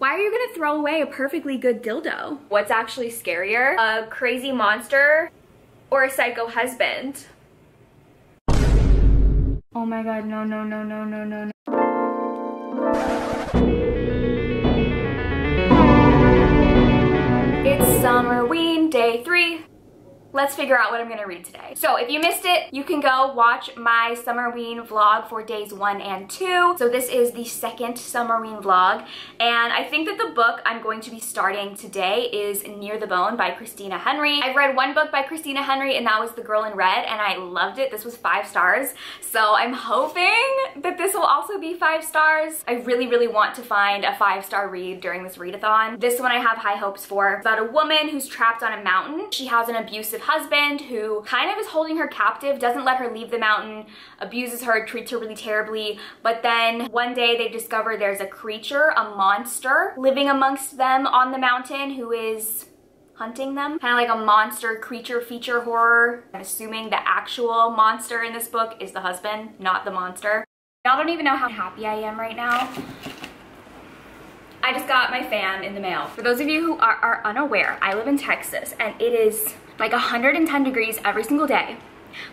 Why are you gonna throw away a perfectly good dildo? What's actually scarier? A crazy monster or a psycho husband? Oh my god, no, no, no, no, no, no, no. It's Summerween day 3. Let's figure out what I'm gonna read today. So if you missed it, you can go watch my Summerween vlog for days 1 and 2. So this is the second Summerween vlog. And I think that the book I'm going to be starting today is Near the Bone by Christina Henry. I've read one book by Christina Henry and that was The Girl in Red, and I loved it. This was 5 stars. So I'm hoping that this will also be 5 stars. I really, really want to find a 5-star read during this readathon. This one I have high hopes for. It's about a woman who's trapped on a mountain. She has an abusive husband who kind of is holding her captive, doesn't let her leave the mountain, abuses her, treats her really terribly, but then one day they discover there's a creature, a monster, living amongst them on the mountain who is hunting them. Kind of like a monster creature feature horror. I'm assuming the actual monster in this book is the husband, not the monster. Y'all don't even know how happy I am right now. I just got my fan in the mail. For those of you who are unaware, I live in Texas and it is like 110 degrees every single day.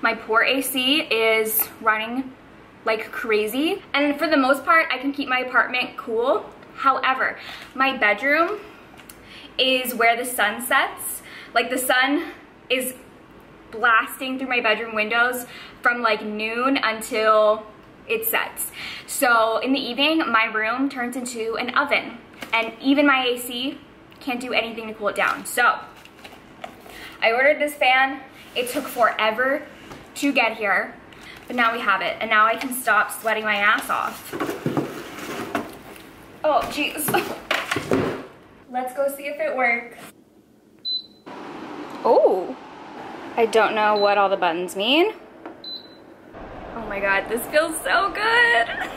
My poor AC is running like crazy. And for the most part, I can keep my apartment cool. However, my bedroom is where the sun sets. Like the sun is blasting through my bedroom windows from like noon until it sets. So in the evening, my room turns into an oven and even my AC can't do anything to cool it down. So I ordered this fan. It took forever to get here, but now we have it. And now I can stop sweating my ass off. Oh, jeez. Let's go see if it works. Oh, I don't know what all the buttons mean. Oh my god, this feels so good.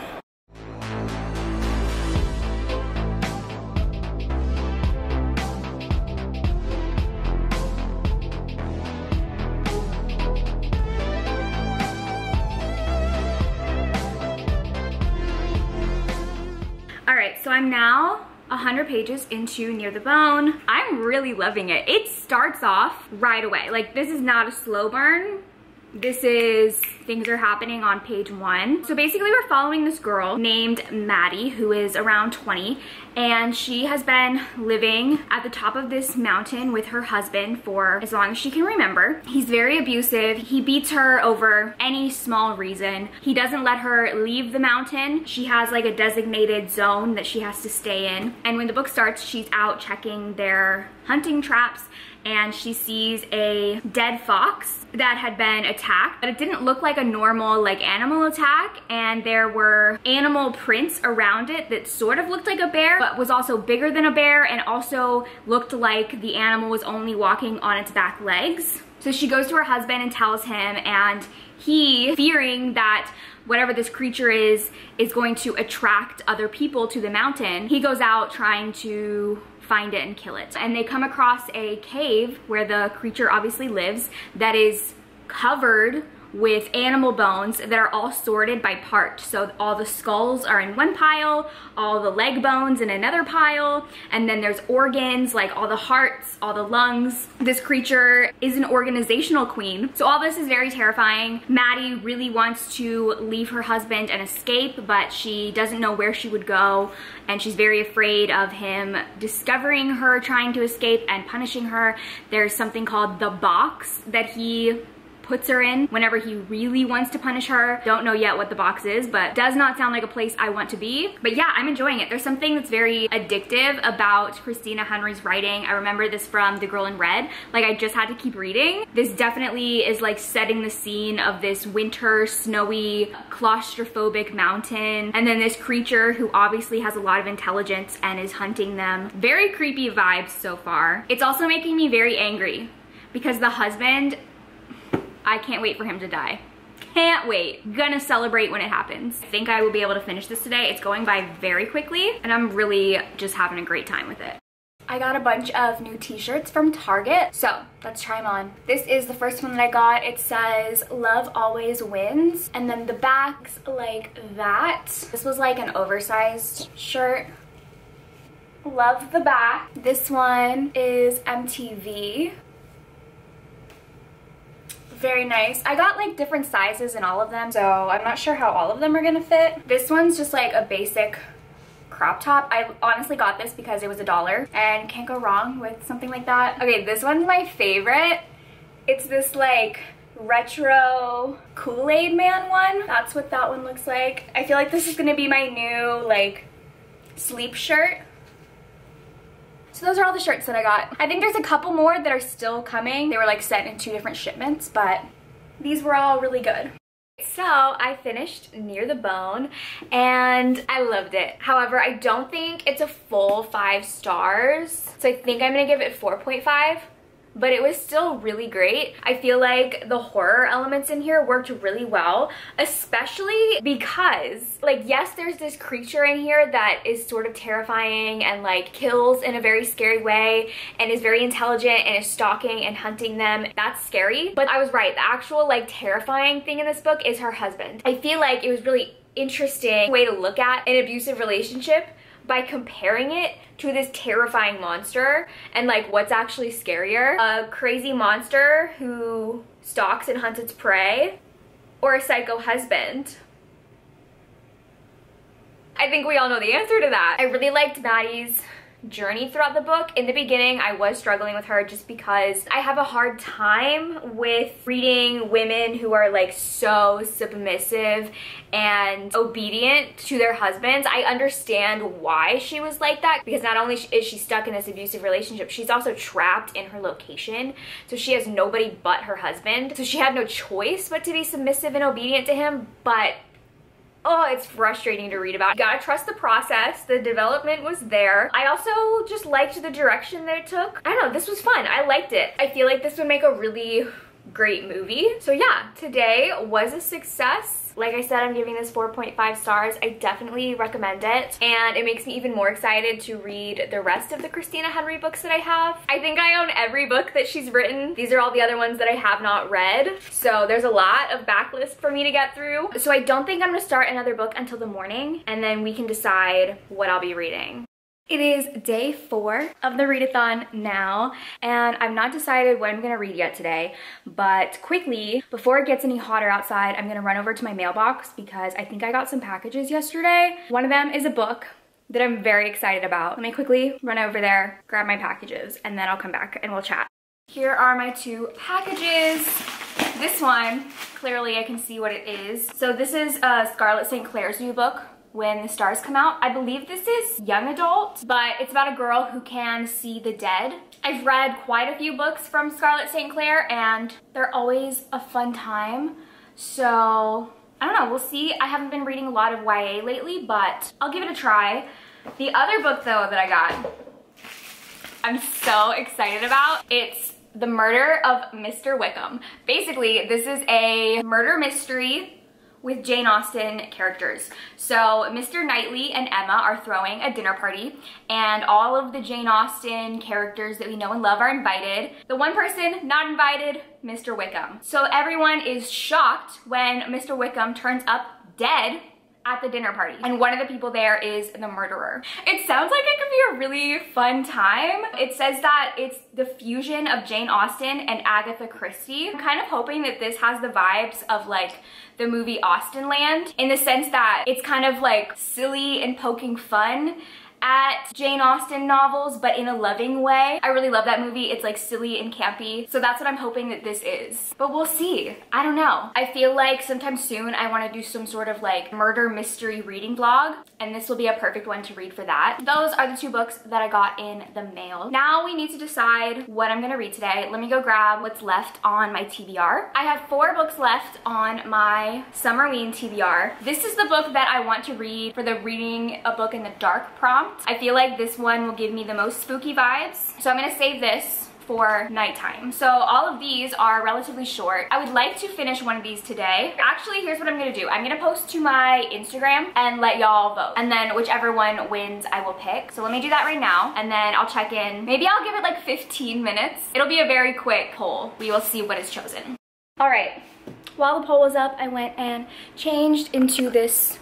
Alright, so I'm now 100 pages into Near the Bone. I'm really loving it. It starts off right away. Like, this is not a slow burn. This is, things are happening on page 1. So basically we're following this girl named Maddie who is around 20, and she has been living at the top of this mountain with her husband for as long as she can remember. He's very abusive. He beats her over any small reason. He doesn't let her leave the mountain. She has like a designated zone that she has to stay in. And when the book starts, she's out checking their hunting traps and she sees a dead fox that had been attacked, but it didn't look like a normal like animal attack, and there were animal prints around it that sort of looked like a bear but was also bigger than a bear and also looked like the animal was only walking on its back legs. So she goes to her husband and tells him, and he, fearing that whatever this creature is going to attract other people to the mountain, he goes out trying to find it and kill it. And they come across a cave where the creature obviously lives that is covered with animal bones that are all sorted by part. So all the skulls are in one pile, all the leg bones in another pile, and then there's organs like all the hearts, all the lungs. This creature is an organizational queen. So all this is very terrifying. Maddie really wants to leave her husband and escape, but she doesn't know where she would go, and she's very afraid of him discovering her trying to escape and punishing her. There's something called the box that he puts her in whenever he really wants to punish her. Don't know yet what the box is, but does not sound like a place I want to be. But yeah, I'm enjoying it. There's something that's very addictive about Christina Henry's writing. I remember this from The Girl in Red. Like, I just had to keep reading. This definitely is like setting the scene of this winter, snowy, claustrophobic mountain, and then this creature who obviously has a lot of intelligence and is hunting them. Very creepy vibes so far. It's also making me very angry because the husband, I can't wait for him to die. Can't wait. Gonna celebrate when it happens. I think I will be able to finish this today. It's going by very quickly and I'm really just having a great time with it. I got a bunch of new t-shirts from Target, so let's try them on. This is the first one that I got. It says "Love always wins," and then the back's like that. This was like an oversized shirt. Love the back. This one is MTV. Very nice. I got like different sizes in all of them, so I'm not sure how all of them are gonna fit. This one's just like a basic crop top. I honestly got this because it was $1 and can't go wrong with something like that. Okay, this one's my favorite. It's this like retro Kool-Aid Man one. That's what that one looks like. I feel like this is gonna be my new like sleep shirt. So those are all the shirts that I got. I think there's a couple more that are still coming. They were like sent in 2 different shipments, but these were all really good. So I finished Near the Bone and I loved it. However, I don't think it's a full 5 stars. So I think I'm gonna give it 4.5. But it was still really great. I feel like the horror elements in here worked really well, especially because, like, yes, there's this creature in here that is sort of terrifying and like kills in a very scary way and is very intelligent and is stalking and hunting them. That's scary. But I was right, the actual like terrifying thing in this book is her husband. I feel like it was really interesting way to look at an abusive relationship by comparing it to this terrifying monster and like what's actually scarier, a crazy monster who stalks and hunts its prey or a psycho husband. I think we all know the answer to that. I really liked Maddie's journey throughout the book. In the beginning, I was struggling with her just because I have a hard time with reading women who are like so submissive and obedient to their husbands. I understand why she was like that because not only is she stuck in this abusive relationship, she's also trapped in her location. So she has nobody but her husband. So she had no choice but to be submissive and obedient to him, but oh, it's frustrating to read about. You gotta trust the process. The development was there. I also just liked the direction that it took. I don't know, this was fun. I liked it. I feel like this would make a really great movie. So yeah, today was a success. Like I said, I'm giving this 4.5 stars. I definitely recommend it. And it makes me even more excited to read the rest of the Christina Henry books that I have. I think I own every book that she's written. These are all the other ones that I have not read. So there's a lot of backlist for me to get through. So I don't think I'm gonna start another book until the morning, and then we can decide what I'll be reading. It is day 4 of the readathon now, and I've not decided what I'm gonna read yet today, but quickly, before it gets any hotter outside, I'm gonna run over to my mailbox because I think I got some packages yesterday. One of them is a book that I'm very excited about. Let me quickly run over there, grab my packages, and then I'll come back and we'll chat. Here are my 2 packages. This one, clearly I can see what it is. So this is Scarlett St. Clair's new book, When the Stars Come Out. I believe this is young adult, but it's about a girl who can see the dead. I've read quite a few books from Scarlett St. Clair and they're always a fun time. So I don't know, we'll see. I haven't been reading a lot of YA lately, but I'll give it a try. The other book though that I got, I'm so excited about. It's The Murder of Mr. Wickham. Basically, this is a murder mystery with Jane Austen characters. So Mr. Knightley and Emma are throwing a dinner party and all of the Jane Austen characters that we know and love are invited. The one person not invited, Mr. Wickham. So everyone is shocked when Mr. Wickham turns up dead at the dinner party, and one of the people there is the murderer. It sounds like it could be a really fun time. It says that it's the fusion of Jane Austen and Agatha Christie. I'm kind of hoping that this has the vibes of like the movie Austenland, in the sense that it's kind of like silly and poking fun at Jane Austen novels, but in a loving way. I really love that movie. It's like silly and campy. So that's what I'm hoping that this is. But we'll see. I don't know. I feel like sometime soon I want to do some sort of like murder mystery reading vlog, and this will be a perfect one to read for that. Those are the 2 books that I got in the mail. Now we need to decide what I'm gonna read today. Let me go grab what's left on my TBR. I have 4 books left on my Summerween TBR. This is the book that I want to read for the reading a book in the dark prompt. I feel like this one will give me the most spooky vibes, so I'm gonna save this for nighttime. So all of these are relatively short. I would like to finish one of these today. Actually, here's what I'm gonna do. I'm gonna post to my Instagram and let y'all vote, and then whichever one wins I will pick. So let me do that right now, and then I'll check in. Maybe I'll give it like 15 minutes. It'll be a very quick poll. We will see what is chosen. All right, while the poll was up, I went and changed into this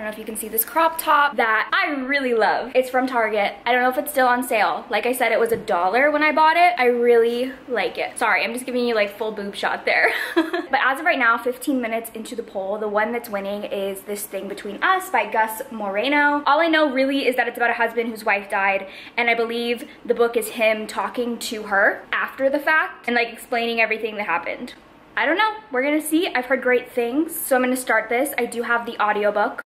don't know if you can see this crop top that I really love. It's from Target. I don't know if it's still on sale. Like I said, it was $1 when I bought it. I really like it. Sorry, I'm just giving you like full boob shot there. But as of right now, 15 minutes into the poll, the one that's winning is This Thing Between Us by Gus Moreno. All I know really is that it's about a husband whose wife died, and I believe the book is him talking to her after the fact and like explaining everything that happened. I don't know, we're gonna see. I've heard great things, so I'm gonna start this. I do have the audiobook.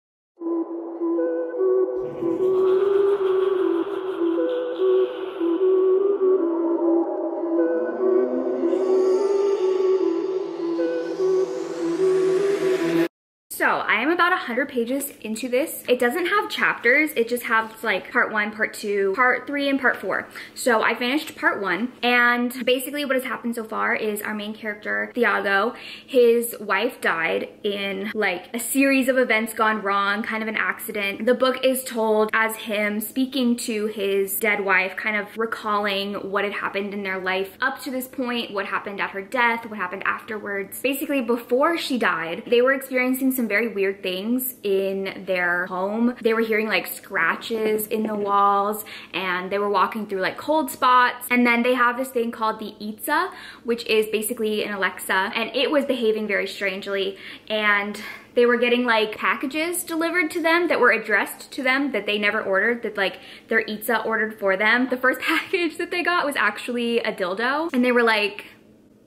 So I am about 100 pages into this. It doesn't have chapters, it just has like part 1, part 2, part 3, and part 4. So I finished part 1, and basically what has happened so far is our main character, Thiago, his wife died in like a series of events gone wrong, kind of an accident. The book is told as him speaking to his dead wife, kind of recalling what had happened in their life up to this point, what happened at her death, what happened afterwards. Basically, before she died, they were experiencing some very weird things in their home. They were hearing like scratches in the walls, and they were walking through like cold spots. And then they have this thing called the Itza, which is basically an Alexa, and it was behaving very strangely. And they were getting like packages delivered to them that were addressed to them that they never ordered, that like their Itza ordered for them. The first package that they got was actually a dildo, and they were like,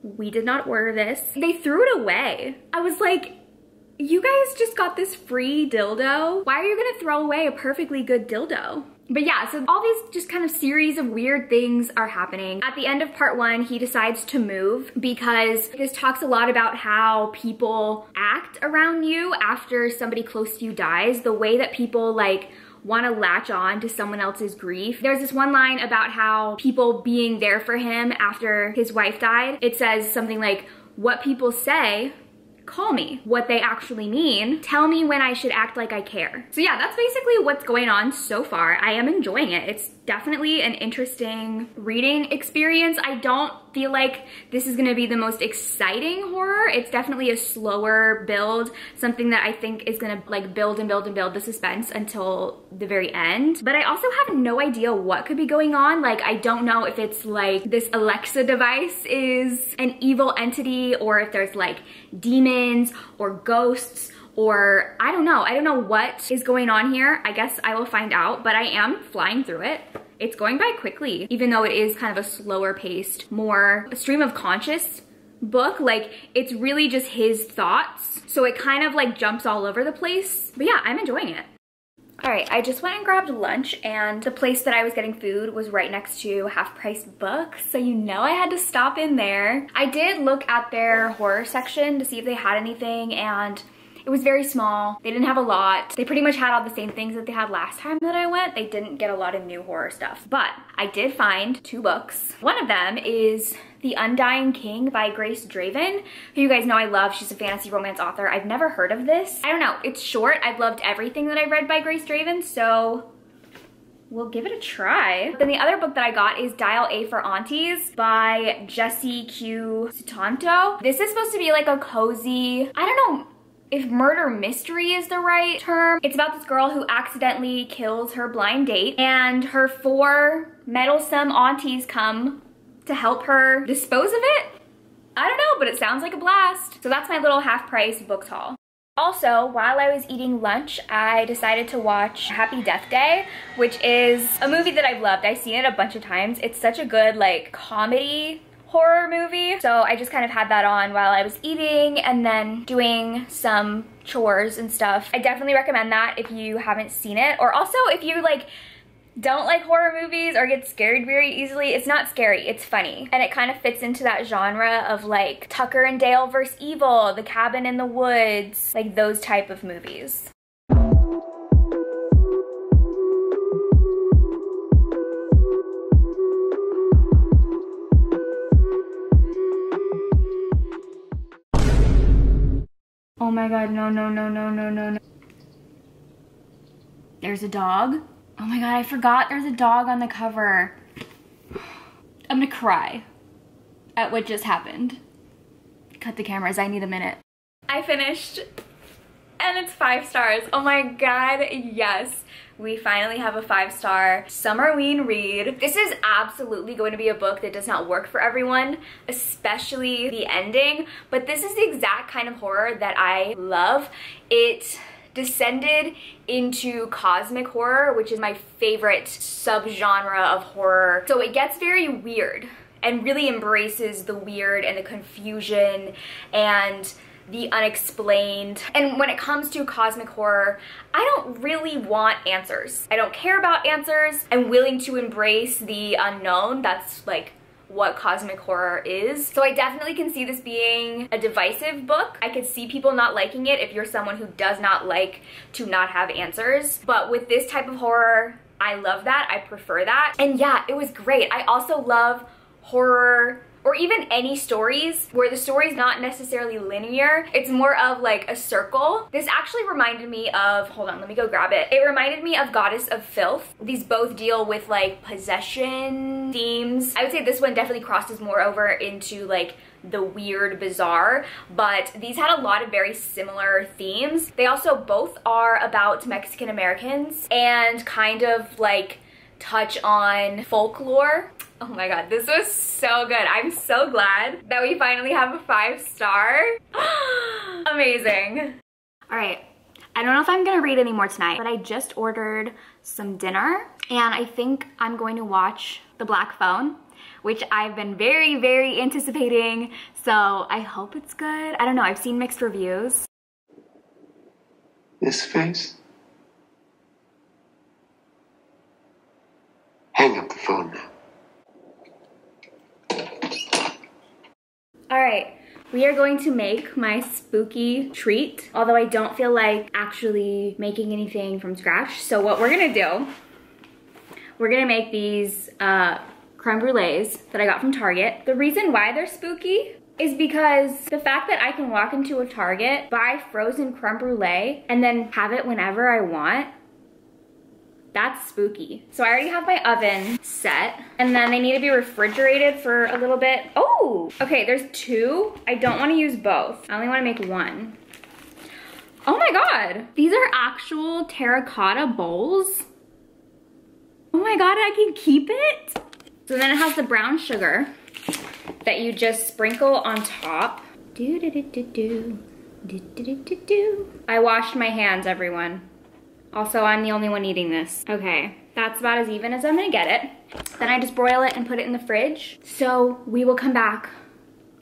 we did not order this. They threw it away. I was like, you guys just got this free dildo? Why are you gonna throw away a perfectly good dildo? But yeah, so all these just kind of series of weird things are happening. At the end of part 1, he decides to move because this talks a lot about how people act around you after somebody close to you dies, the way that people like want to latch on to someone else's grief. There's this one line about how people being there for him after his wife died. It says something like, what people say, call me. What they actually mean, tell me when I should act like I care. So yeah, that's basically what's going on so far. I am enjoying it. It's definitely an interesting reading experience. I don't feel like this is gonna be the most exciting horror. It's definitely a slower build, something that I think is gonna like build and build and build the suspense until the very end. But I also have no idea what could be going on. Like, I don't know if it's like this Alexa device is an evil entity, or if there's like demons or ghosts, or I don't know. I don't know what is going on here. I guess I will find out, but I am flying through it. It's going by quickly, even though it is kind of a slower paced, more stream of conscious book. Like, it's really just his thoughts. So it kind of like jumps all over the place. But yeah, I'm enjoying it. All right, I just went and grabbed lunch, and the place that I was getting food was right next to half-price books, so you know I had to stop in there. I did look at their horror section to see if they had anything, and it was very small. They didn't have a lot. They pretty much had all the same things that they had last time that I went. They didn't get a lot of new horror stuff, but I did find 2 books. One of them is The Undying King by Grace Draven, who you guys know I love. She's a fantasy romance author. I've never heard of this. I don't know, it's short. I've loved everything that I've read by Grace Draven, so we'll give it a try. Then the other book that I got is Dial A for Aunties by Jessie Q. Sutanto. This is supposed to be like a cozy, I don't know if murder mystery is the right term. It's about this girl who accidentally kills her blind date, and her 4 meddlesome aunties come to help her dispose of it. I don't know, but it sounds like a blast. So that's my little half-price books haul. Also, while I was eating lunch, I decided to watch Happy Death Day, which is a movie that I've loved. I've seen it a bunch of times. It's such a good like comedy horror movie. So I just kind of had that on while I was eating and then doing some chores and stuff. I definitely recommend that if you haven't seen it, or also if you like don't like horror movies or get scared very easily. It's not scary, it's funny. And it kind of fits into that genre of like Tucker and Dale vs. Evil, The Cabin in the Woods, like those type of movies. Oh my god, no, no, no, no, no, no, no. There's a dog. Oh my god, I forgot there's a dog on the cover. I'm gonna cry at what just happened. Cut the cameras, I need a minute. I finished And it's 5 stars. Oh my god, yes. We finally have a 5-star Summerween read. This is absolutely going to be a book that does not work for everyone, especially the ending, but this is the exact kind of horror that I love. It descended into cosmic horror, which is my favorite subgenre of horror. So it gets very weird and really embraces the weird and the confusion and the unexplained. And when it comes to cosmic horror, I don't really want answers. I don't care about answers. I'm willing to embrace the unknown. That's like what cosmic horror is. So I definitely can see this being a divisive book. I could see people not liking it if you're someone who does not like to not have answers. But with this type of horror, I love that. I prefer that. And yeah, it was great. I also love horror, or even any stories where the story's not necessarily linear. It's more of like a circle. This actually reminded me of, hold on, let me go grab it. It reminded me of Goddess of Filth. These both deal with like possession themes. I would say this one definitely crosses more over into like the weird, bizarre, but these had a lot of very similar themes. They also both are about Mexican Americans and kind of like touch on folklore. Oh my god, this was so good. I'm so glad that we finally have a 5-star. Amazing. All right, I don't know if I'm gonna read any more tonight, but I just ordered some dinner and I think I'm going to watch The Black Phone, which I've been very, very anticipating. So I hope it's good. I don't know, I've seen mixed reviews. This face? Hang up the phone now. All right, we are going to make my spooky treat, although I don't feel like actually making anything from scratch. So what we're gonna do, we're gonna make these creme brulees that I got from Target. The reason why they're spooky is because the fact that I can walk into a Target, buy frozen creme brulee, and then have it whenever I want, that's spooky. So I already have my oven set, and then they need to be refrigerated for a little bit. Oh, okay, there's 2. I don't want to use both. I only want to make 1. Oh my god, these are actual terracotta bowls. Oh my god, I can keep it. So then it has the brown sugar that you just sprinkle on top. I washed my hands, everyone. Also, I'm the only one eating this. Okay, that's about as even as I'm gonna get it. Then I just broil it and put it in the fridge. So we will come back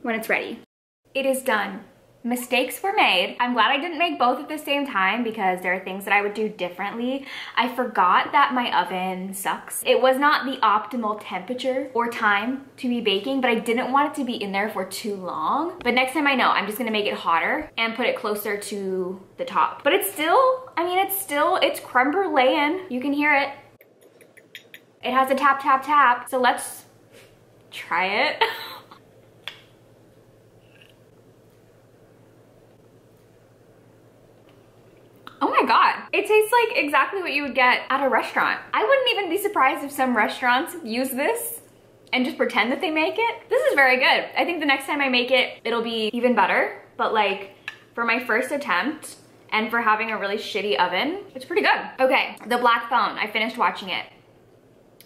when it's ready. It is done. Mistakes were made. I'm glad I didn't make both at the same time because there are things that I would do differently. I forgot that my oven sucks. It was not the optimal temperature or time to be baking, but I didn't want it to be in there for too long. But next time I know, I'm just gonna make it hotter and put it closer to the top. But it's still, I mean, it's creme brulee. You can hear it. It has a tap, tap, tap. So let's try it. Oh my god, it tastes like exactly what you would get at a restaurant. I wouldn't even be surprised if some restaurants use this and just pretend that they make it. This is very good. I think the next time I make it, it'll be even better. But like, for my first attempt and for having a really shitty oven, it's pretty good. Okay, The Black Phone, I finished watching it.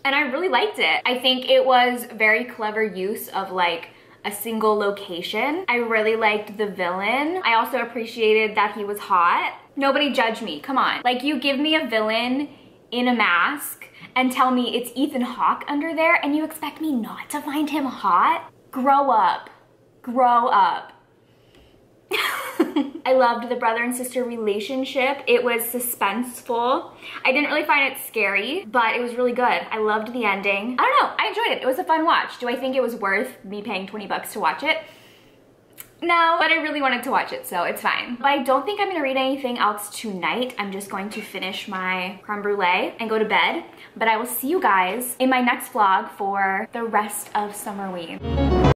And I really liked it. I think it was very clever use of like a single location. I really liked the villain. I also appreciated that he was hot. Nobody judge me, come on. Like, you give me a villain in a mask and tell me it's Ethan Hawke under there and you expect me not to find him hot? Grow up, grow up. I loved the brother and sister relationship. It was suspenseful. I didn't really find it scary, but it was really good. I loved the ending. I don't know, I enjoyed it. It was a fun watch. Do I think it was worth me paying 20 bucks to watch it? No, but I really wanted to watch it, so it's fine. But I don't think I'm gonna read anything else tonight. I'm just going to finish my creme brulee and go to bed. But I will see you guys in my next vlog for the rest of Summerween.